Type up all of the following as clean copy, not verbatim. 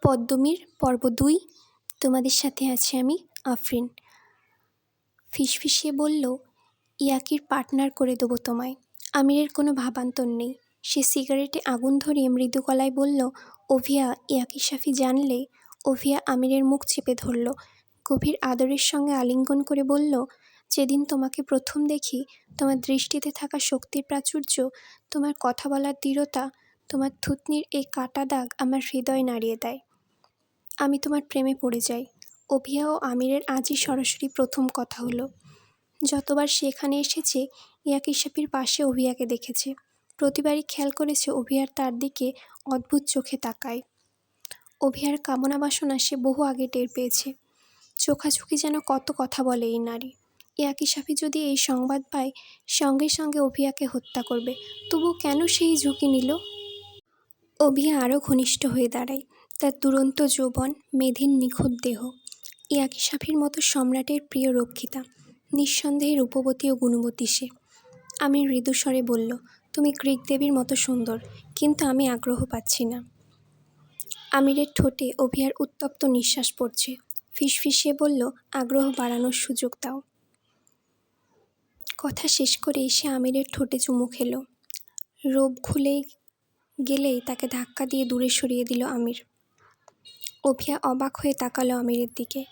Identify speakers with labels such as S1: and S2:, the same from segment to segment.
S1: পদ্মমীর পর্ব ২। তোমাদের সাথে আছি আমি আফরিন। ফিসফিসিয়ে বলল, ইয়াকির পার্টনার করে দেবো তোমায়। আমিরের কোনো ভাবান্তর নেই। সে সিগারেটে আগুন ধরিয়ে মৃদু গলায় বলল, ওভিয়া, ইয়াকির সাফি জানলে? ওভিয়া আমিরের মুখ চেপে ধরল। গভীর আদরের সঙ্গে আলিঙ্গন করে বলল, যেদিন তোমাকে প্রথম দেখি, তোমার দৃষ্টিতে থাকা শক্তির প্রাচুর্য, তোমার কথা বলার দৃঢ়তা, তোমার থুতনির এই কাটা দাগ আমার হৃদয় নাড়িয়ে দেয়। আমি তোমার প্রেমে পড়ে যাই। ওভিয়া ও আমিরের আজই সরাসরি প্রথম কথা হলো। যতবার সে এখানে এসেছে, ইয়াকির সাফির পাশে ওভিয়াকে দেখেছে। প্রতিবারই খেয়াল করেছে ওভিয়ার তার দিকে অদ্ভুত চোখে তাকায়। ওভিয়ার কামনা বাসনা সে বহু আগে টের পেয়েছে। চোখাচোখি যেন কত কথা বলে এই নারী। ইয়াকির সাফি যদি এই সংবাদ পায়, সঙ্গে সঙ্গে ওভিয়াকে হত্যা করবে। তবু কেন সেই ঝুঁকি নিল? ওভিয়া আরও ঘনিষ্ঠ হয়ে দাঁড়ায়। তার দুরন্ত যৌবন, মেধির নিখুঁত দেহ, ইয়াকির সাফির মতো সম্রাটের প্রিয় রক্ষিতা, নিঃসন্দেহে রূপবতী ও গুণবতী সে। আমি মৃদুস্বরে বলল, তুমি গ্রিক দেবীর মতো সুন্দর, কিন্তু আমি আগ্রহ পাচ্ছি না। আমিরের ঠোঁটে ওভিয়ার উত্তপ্ত নিঃশ্বাস পড়ছে। ফিসফিসিয়ে বলল, আগ্রহ বাড়ানোর সুযোগ দাও। কথা শেষ করে সে আমিরের ঠোঁটে চুমু খেল। রোব খুলে গেলেই তাকে ধাক্কা দিয়ে দূরে সরিয়ে দিল আমির। ওভিয়া অবাক হয়ে তাকালো আমিরের দিকে।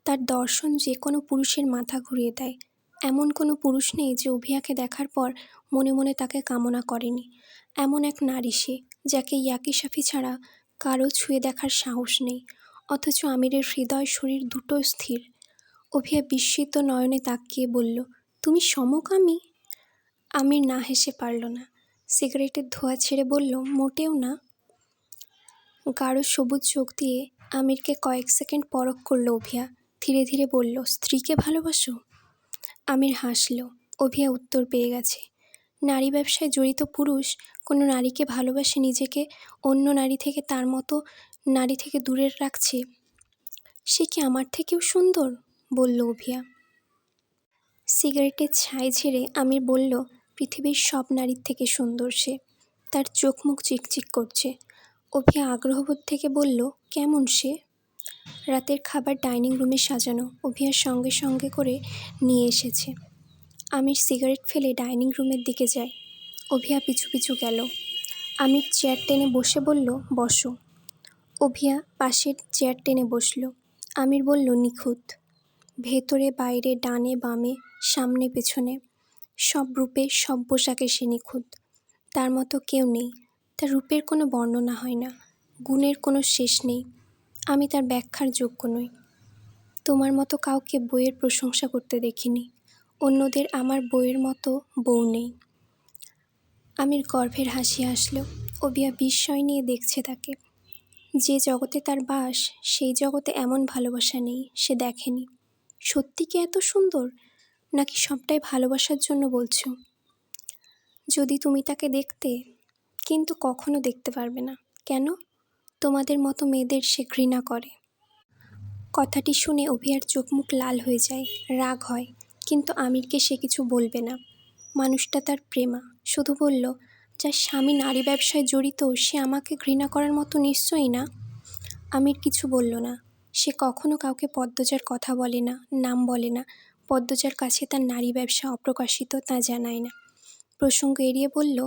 S1: তার দর্শন যে কোনো পুরুষের মাথা ঘুরিয়ে দেয়। এমন কোনো পুরুষ নেই যে ওভিয়াকে দেখার পর মনে মনে তাকে কামনা করেনি। এমন এক নারী সে, যাকে ইয়াকির সাফি ছাড়া কারো ছুঁয়ে দেখার সাহস নেই। অথচ আমিরের হৃদয় শরীর দুটো স্থির। ওভিয়া বিস্মিত নয়নে তাকিয়ে বলল, তুমি সমকামী? আমির না হেসে পারল না। সিগারেটের ধোঁয়া ছেড়ে বলল, মোটেও না। গাঢ় সবুজ চোখ দিয়ে আমিরকে কয়েক সেকেন্ড পরখ করল ওভিয়া। ধীরে ধীরে বলল, স্ত্রীকে ভালোবাসো? আমির হাসল। ওভিয়া উত্তর পেয়ে গেছে। নারী ব্যবসায় জড়িত পুরুষ কোনো নারীকে ভালোবাসে নিজেকে অন্য নারী থেকে, তার মতো নারী থেকে দূরে রাখছে। সে কি আমার থেকেও সুন্দর? বলল ওভিয়া। সিগারেটের ছাই ঝেড়ে আমির বলল, পৃথিবীর সব নারীর থেকে সুন্দর সে। তার চোখ মুখ চিকচিক করছে। ওভিয়া আগ্রহবোধ থেকে বলল, কেমন সে? রাতের খাবার ডাইনিং রুমে সাজানো, ওভিয়ার সঙ্গে সঙ্গে করে নিয়ে এসেছে। আমির সিগারেট ফেলে ডাইনিং রুমের দিকে যায়। ওভিয়া পিছু পিছু গেল। আমির চেয়ার টেনে বসে বলল, বসো। ওভিয়া পাশের চেয়ার টেনে বসল। আমির বলল, নিখুঁত। ভেতরে বাইরে, ডানে বামে, সামনে পেছনে, সব রূপে সব পোশাকে সে নিখুঁত। তার মতো কেউ নেই। তার রূপের কোনো বর্ণনা হয় না, গুণের কোনো শেষ নেই। আমি তার ব্যাখ্যার যোগ্য নই। তোমার মতো কাউকে বইয়ের প্রশংসা করতে দেখিনি। অন্যদের আমার বইয়ের মতো বউ নেই। আমির গর্ভের হাসি হাসল। ওভিয়া বিস্ময় নিয়ে দেখছে তাকে। যে জগতে তার বাস, সেই জগতে এমন ভালোবাসা নেই, সে দেখেনি। সত্যি কি এত সুন্দর, নাকি সবটাই ভালোবাসার জন্য বলছো? যদি তুমি তাকে দেখতে, কিন্তু কখনো দেখতে পারবে না। কেন? তোমাদের মতো মেয়েদের সে ঘৃণা করে। কথাটি শুনে ওভিয়ার চোখ মুখ লাল হয়ে যায়, রাগ হয়, কিন্তু আমিরকে সে কিছু বলবে না। মানুষটা তার প্রেমা। শুধু বলল, যার স্বামী নারী ব্যবসায় জড়িত সে আমাকে ঘৃণা করার মতো নিশ্চয়ই না। আমির কিছু বলল না। সে কখনো কাউকে পদ্মজার কথা বলে না, নাম বলে না। পদ্মজার কাছে তার নারী ব্যবসা অপ্রকাশিত, তা জানায় না। প্রসঙ্গ এড়িয়ে বলল,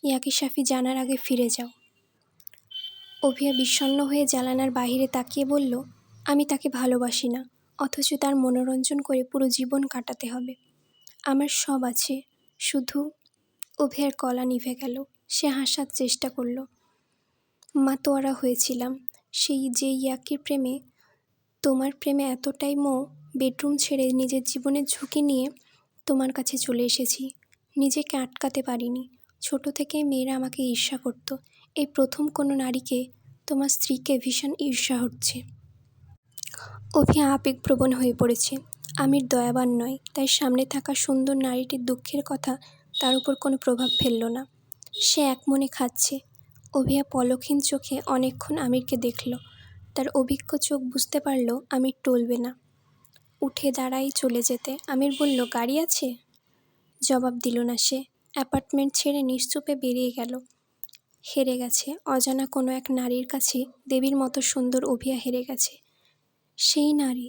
S1: ইয়াকির সাফি জানার আগে ফিরে যাও। ওভিয়া বিষণ্ণ হয়ে জানালার বাহিরে তাকিয়ে বলল, আমি তাকে ভালোবাসি না, অথচ তার মনোরঞ্জন করে পুরো জীবন কাটাতে হবে। আমার সব আছে, শুধু। ওভিয়ার গলা নিভে গেল। সে হাসার চেষ্টা করল। মাতোয়ারা হয়েছিলাম সেই যে ইয়াকির প্রেমে। তোমার প্রেমে এতটাই মোহ, বেডরুম ছেড়ে নিজের জীবনের ঝুঁকি নিয়ে তোমার কাছে চলে এসেছি। নিজেকে আটকাতে পারিনি। ছোট থেকেই মেয়েরা আমাকে ঈর্ষা করত। এই প্রথম কোনো নারীকে, তোমার স্ত্রীকে ভীষণ ঈর্ষা হচ্ছে। ওভিয়া আবেগপ্রবণ হয়ে পড়েছে। আমির দয়াবান নয়, তাই সামনে থাকা সুন্দর নারীটির দুঃখের কথা তার উপর কোনো প্রভাব ফেলল না। সে একমনে খাচ্ছে। ওভিয়া পলকহীন চোখে অনেকক্ষণ আমিরকে দেখল। তার অভিজ্ঞ চোখ বুঝতে পারল আমির টলবে না। উঠে দাঁড়াই চলে যেতে। আমির বলল, গাড়ি আছে? জবাব দিল না সে। অ্যাপার্টমেন্ট ছেড়ে নিশ্চুপে বেরিয়ে গেল। হেরে গেছে, অজানা কোনো এক নারীর কাছে দেবীর মতো সুন্দর অভিয়া হেরে গেছে। সেই নারী